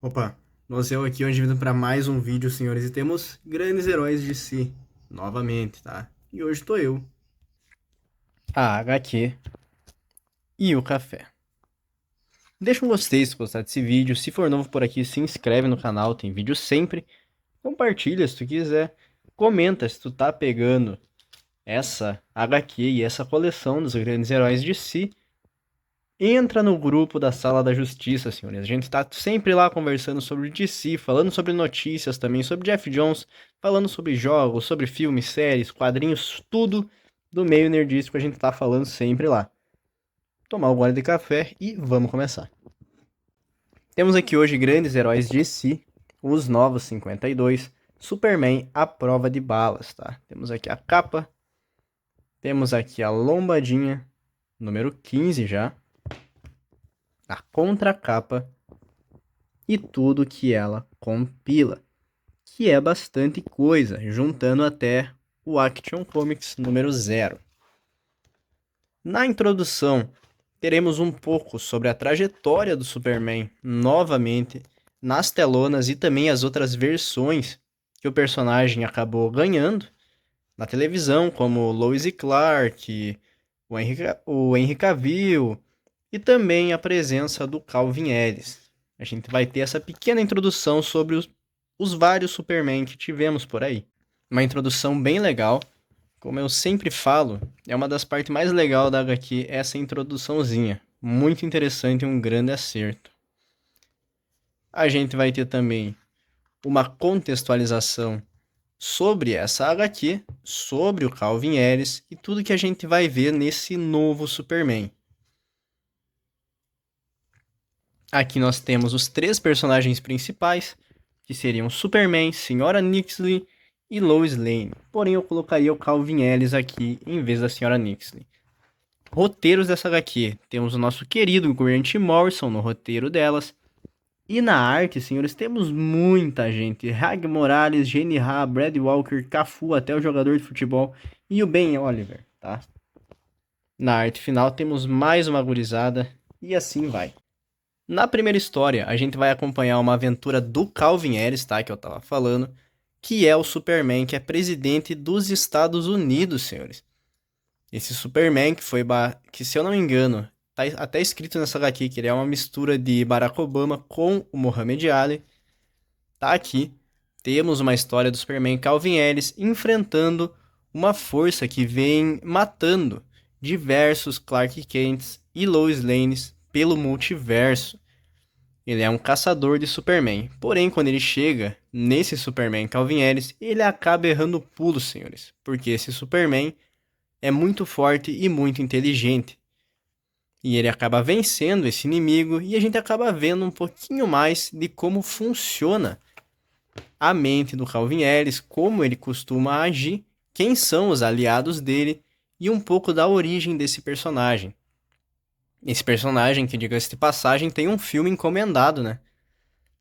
Opa, nós eu aqui hoje vindo para mais um vídeo, senhores, e temos grandes heróis de si, novamente, tá? E hoje tô eu. A HQ e o café. Deixa um gostei se gostar desse vídeo, se for novo por aqui, se inscreve no canal, tem vídeo sempre. Compartilha se tu quiser, comenta se tu tá pegando essa HQ e essa coleção dos grandes heróis de si. Entra no grupo da Sala da Justiça, senhores. A gente tá sempre lá conversando sobre DC, falando sobre notícias também, sobre Jeff Jones, falando sobre jogos, sobre filmes, séries, quadrinhos, tudo do meio nerdístico a gente tá falando sempre lá. Tomar um gole de café e vamos começar. Temos aqui hoje grandes heróis de DC, os novos 52, Superman à prova de balas, tá? Temos aqui a capa, temos aqui a lombadinha, número 15 já, a contracapa e tudo que ela compila, que é bastante coisa, juntando até o Action Comics número 0. Na introdução, teremos um pouco sobre a trajetória do Superman novamente nas telonas e também as outras versões que o personagem acabou ganhando na televisão, como Lois e Clark, o Henry Cavill e também a presença do Calvin Ellis. A gente vai ter essa pequena introdução sobre os vários Superman que tivemos por aí. Uma introdução bem legal. Como eu sempre falo, é uma das partes mais legais da HQ, essa introduçãozinha. Muito interessante e um grande acerto. A gente vai ter também uma contextualização sobre essa HQ, sobre o Calvin Ellis e tudo que a gente vai ver nesse novo Superman. Aqui nós temos os três personagens principais, que seriam Superman, Senhora Nixley e Lois Lane. Porém, eu colocaria o Calvin Ellis aqui em vez da Senhora Nixley. Roteiros dessa HQ. Temos o nosso querido Grant Morrison no roteiro delas. E na arte, senhores, temos muita gente. Hag Morales, Jenny Ha, Brad Walker, Cafu, até o jogador de futebol e o Ben Oliver, tá? Na arte final temos mais uma gurizada e assim vai. Na primeira história, a gente vai acompanhar uma aventura do Calvin Ellis, tá? Que eu tava falando. Que é o Superman, que é presidente dos Estados Unidos, senhores. Esse Superman que foi... que, se eu não me engano, tá até escrito nessa HQ que ele é uma mistura de Barack Obama com o Muhammad Ali. Tá aqui. Temos uma história do Superman Calvin Ellis enfrentando uma força que vem matando diversos Clark Kents e Lois Lanes pelo multiverso. Ele é um caçador de Superman. Porém, quando ele chega nesse Superman Calvin Ellis, ele acaba errando pulos, senhores. Porque esse Superman é muito forte e muito inteligente. E ele acaba vencendo esse inimigo e a gente acaba vendo um pouquinho mais de como funciona a mente do Calvin Ellis, como ele costuma agir, quem são os aliados dele e um pouco da origem desse personagem. Esse personagem, que diga-se de passagem, tem um filme encomendado, né?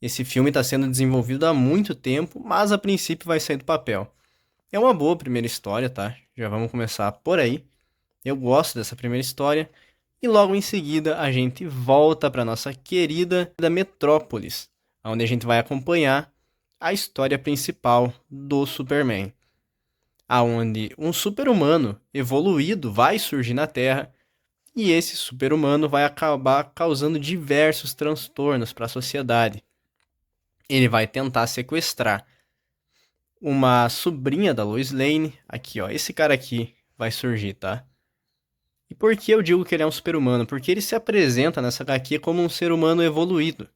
Esse filme está sendo desenvolvido há muito tempo, mas a princípio vai sair do papel. É uma boa primeira história, tá? Já vamos começar por aí. Eu gosto dessa primeira história. E logo em seguida a gente volta para nossa querida Metrópolis, onde a gente vai acompanhar a história principal do Superman. Aonde um super-humano evoluído vai surgir na Terra e esse super-humano vai acabar causando diversos transtornos para a sociedade. Ele vai tentar sequestrar uma sobrinha da Lois Lane. Aqui, ó, esse cara aqui vai surgir, tá? E por que eu digo que ele é um super-humano? Porque ele se apresenta nessa HQ como um ser humano evoluído.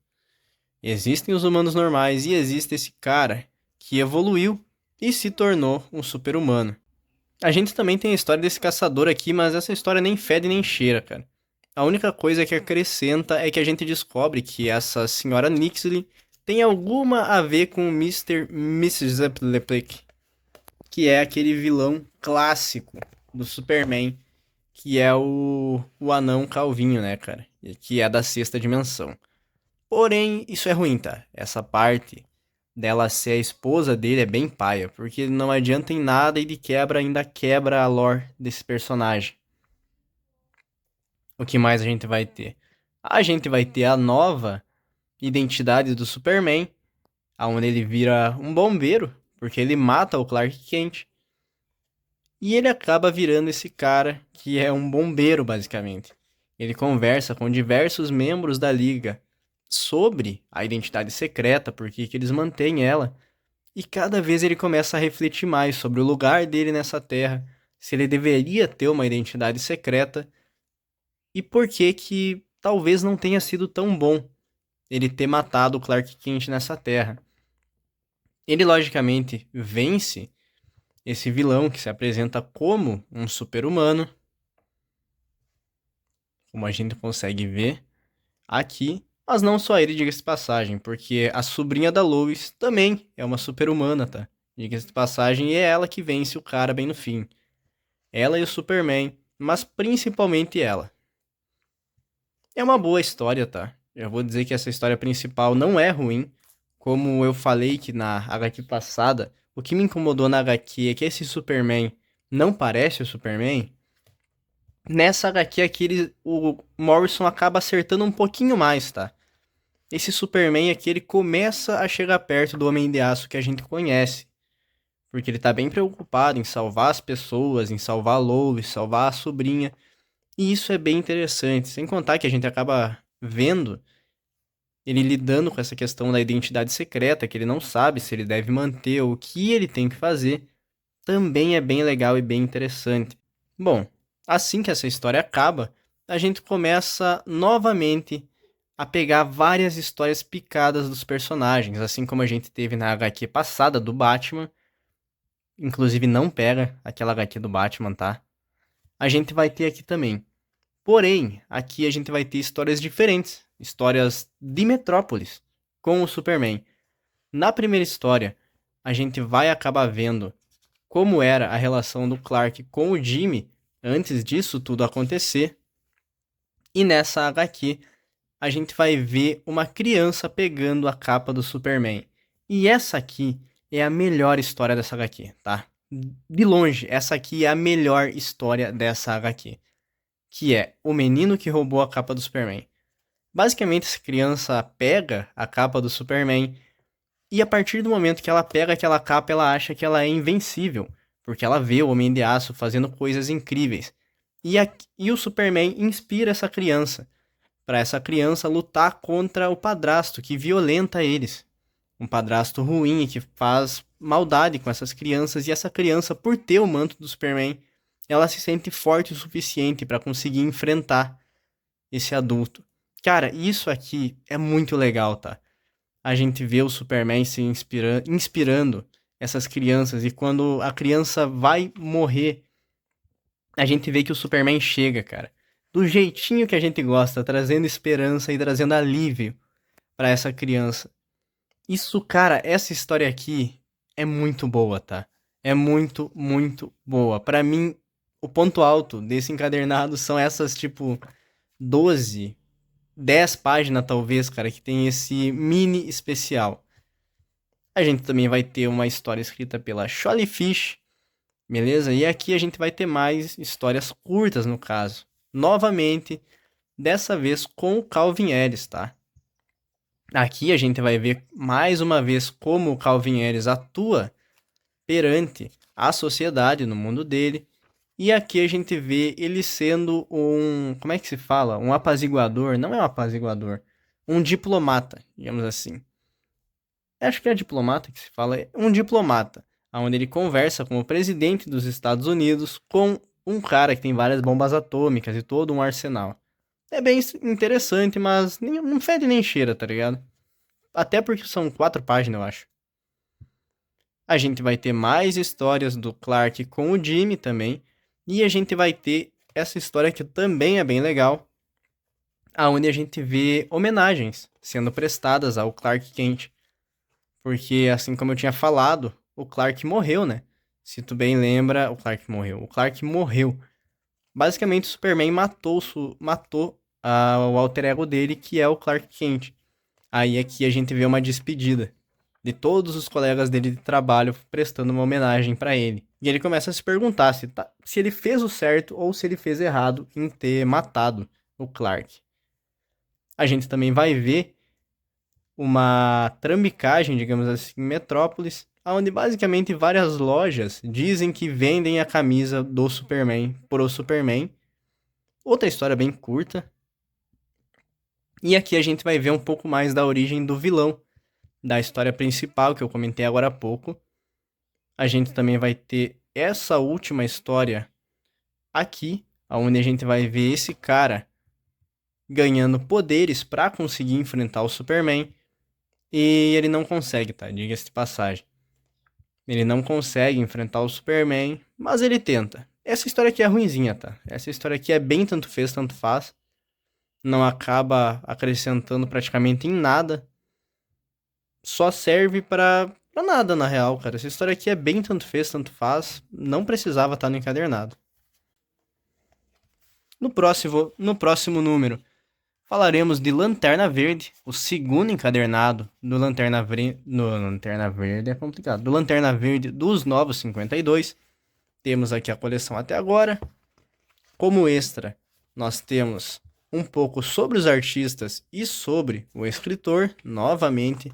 Existem os humanos normais e existe esse cara que evoluiu e se tornou um super-humano. A gente também tem a história desse caçador aqui, mas essa história nem fede nem cheira, cara. A única coisa que acrescenta é que a gente descobre que essa senhora Nixley tem alguma a ver com o Mr. Mrs. Upleplick, que é aquele vilão clássico do Superman, que é o anão calvinho, né, cara? Que é da sexta dimensão. Porém, isso é ruim, tá? Essa parte dela ser a esposa dele é bem paia, porque não adianta em nada e de quebra ainda quebra a lore desse personagem. O que mais a gente vai ter? A gente vai ter a nova identidade do Superman, onde ele vira um bombeiro, porque ele mata o Clark Kent. E ele acaba virando esse cara que é um bombeiro, basicamente. Ele conversa com diversos membros da Liga sobre a identidade secreta, por que eles mantêm ela. E cada vez ele começa a refletir mais sobre o lugar dele nessa terra, se ele deveria ter uma identidade secreta e por que talvez não tenha sido tão bom ele ter matado o Clark Kent nessa terra. Ele logicamente vence esse vilão que se apresenta como um super-humano, como a gente consegue ver aqui, mas não só ele, diga-se de passagem, porque a sobrinha da Lois também é uma super-humana, tá? Diga-se de passagem, e é ela que vence o cara bem no fim. Ela e o Superman, mas principalmente ela. É uma boa história, tá? Eu vou dizer que essa história principal não é ruim. Como eu falei que na HQ passada, o que me incomodou na HQ é que esse Superman não parece o Superman. Nessa HQ aqui, o Morrison acaba acertando um pouquinho mais, tá? Esse Superman aqui, ele começa a chegar perto do Homem de Aço que a gente conhece. Porque ele tá bem preocupado em salvar as pessoas, em salvar a Lois, salvar a sobrinha. E isso é bem interessante. Sem contar que a gente acaba vendo ele lidando com essa questão da identidade secreta, que ele não sabe se ele deve manter ou o que ele tem que fazer. Também é bem legal e bem interessante. Bom, assim que essa história acaba, a gente começa novamente a pegar várias histórias picadas dos personagens, assim como a gente teve na HQ passada do Batman. Inclusive não pega aquela HQ do Batman, tá? A gente vai ter aqui também. Porém, aqui a gente vai ter histórias diferentes, histórias de Metrópolis com o Superman. Na primeira história, a gente vai acabar vendo como era a relação do Clark com o Jimmy antes disso tudo acontecer. E nessa HQ, a gente vai ver uma criança pegando a capa do Superman. E essa aqui é a melhor história dessa HQ, tá? De longe, essa aqui é a melhor história dessa HQ. Que é o menino que roubou a capa do Superman. Basicamente, essa criança pega a capa do Superman e a partir do momento que ela pega aquela capa, ela acha que ela é invencível, porque ela vê o Homem de Aço fazendo coisas incríveis. E o Superman inspira essa criança, para essa criança lutar contra o padrasto que violenta eles. Um padrasto ruim e que faz maldade com essas crianças, e essa criança, por ter o manto do Superman, ela se sente forte o suficiente para conseguir enfrentar esse adulto. Cara, isso aqui é muito legal, tá? A gente vê o Superman se inspirando essas crianças, e quando a criança vai morrer, a gente vê que o Superman chega, cara. Do jeitinho que a gente gosta, trazendo esperança e trazendo alívio para essa criança. Isso, cara, essa história aqui é muito boa, tá? É muito, muito boa. Pra mim, o ponto alto desse encadernado são essas, tipo, 12, 10 páginas, talvez, cara, que tem esse mini especial. A gente também vai ter uma história escrita pela Sholly Fish, beleza? E aqui a gente vai ter mais histórias curtas, no caso. Novamente, dessa vez com o Calvin Ellis, tá? Aqui a gente vai ver mais uma vez como o Calvin Ellis atua perante a sociedade no mundo dele. E aqui a gente vê ele sendo um, como é que se fala? Um apaziguador, não é um apaziguador, um diplomata, digamos assim. Acho que é diplomata que se fala, um diplomata, onde ele conversa com o presidente dos Estados Unidos, com um cara que tem várias bombas atômicas e todo um arsenal. É bem interessante, mas não fede nem cheira, tá ligado? Até porque são 4 páginas, eu acho. A gente vai ter mais histórias do Clark com o Jimmy também. E a gente vai ter essa história que também é bem legal, aonde a gente vê homenagens sendo prestadas ao Clark Kent. Porque, assim como eu tinha falado, o Clark morreu, né? Se tu bem lembra, o Clark morreu. O Clark morreu. Basicamente, o Superman matou o alter ego dele, que é o Clark Kent. Aí aqui a gente vê uma despedida de todos os colegas dele de trabalho prestando uma homenagem pra ele. E ele começa a se perguntar se ele fez o certo ou se ele fez errado em ter matado o Clark. A gente também vai ver uma trambicagem, digamos assim, em Metrópolis, onde basicamente várias lojas dizem que vendem a camisa do Superman pro Superman. Outra história bem curta. E aqui a gente vai ver um pouco mais da origem do vilão, da história principal que eu comentei agora há pouco. A gente também vai ter essa última história aqui, onde a gente vai ver esse cara ganhando poderes para conseguir enfrentar o Superman. E ele não consegue, tá? Diga-se de passagem. Ele não consegue enfrentar o Superman, mas ele tenta. Essa história aqui é ruinzinha, tá? Essa história aqui é bem tanto fez, tanto faz. Não acaba acrescentando praticamente em nada. Só serve pra nada, na real, cara. Essa história aqui é bem tanto fez, tanto faz. Não precisava estar no encadernado. No próximo número, falaremos de Lanterna Verde, o segundo encadernado do Lanterna Verde. No Lanterna Verde é complicado. Do Lanterna Verde dos Novos 52. Temos aqui a coleção até agora. Como extra, nós temos um pouco sobre os artistas e sobre o escritor, novamente.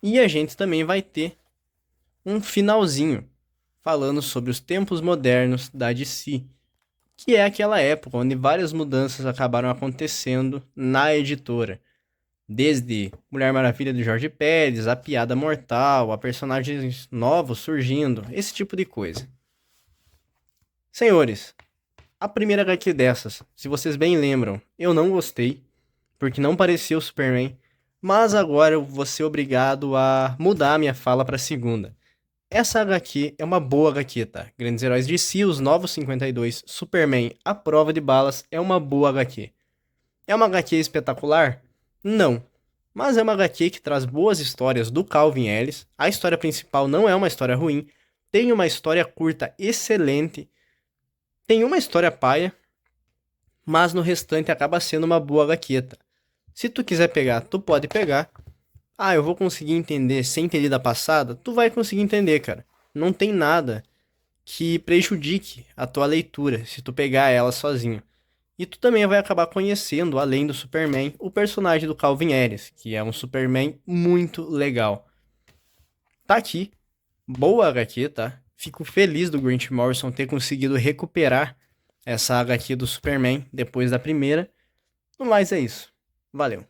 E a gente também vai ter um finalzinho falando sobre os tempos modernos da DC, que é aquela época onde várias mudanças acabaram acontecendo na editora. Desde Mulher Maravilha do Jorge Pérez, a Piada Mortal, a personagens novos surgindo, esse tipo de coisa. Senhores, a primeira HQ dessas, se vocês bem lembram, eu não gostei, porque não parecia o Superman, mas agora eu vou ser obrigado a mudar a minha fala para a segunda. Essa HQ é uma boa HQ, tá? Grandes Heróis de Si, Os Novos 52, Superman, A Prova de Balas é uma boa HQ. É uma HQ espetacular? Não. Mas é uma HQ que traz boas histórias do Calvin Ellis. A história principal não é uma história ruim. Tem uma história curta excelente. Tem uma história paia. Mas no restante acaba sendo uma boa HQ, tá? Se tu quiser pegar, tu pode pegar. Ah, eu vou conseguir entender sem ter lido a passada? Tu vai conseguir entender, cara. Não tem nada que prejudique a tua leitura se tu pegar ela sozinho. E tu também vai acabar conhecendo, além do Superman, o personagem do Calvin Ellis, que é um Superman muito legal. Tá aqui, boa HQ, tá? Fico feliz do Grant Morrison ter conseguido recuperar essa HQ do Superman depois da primeira. No mais é isso. Valeu.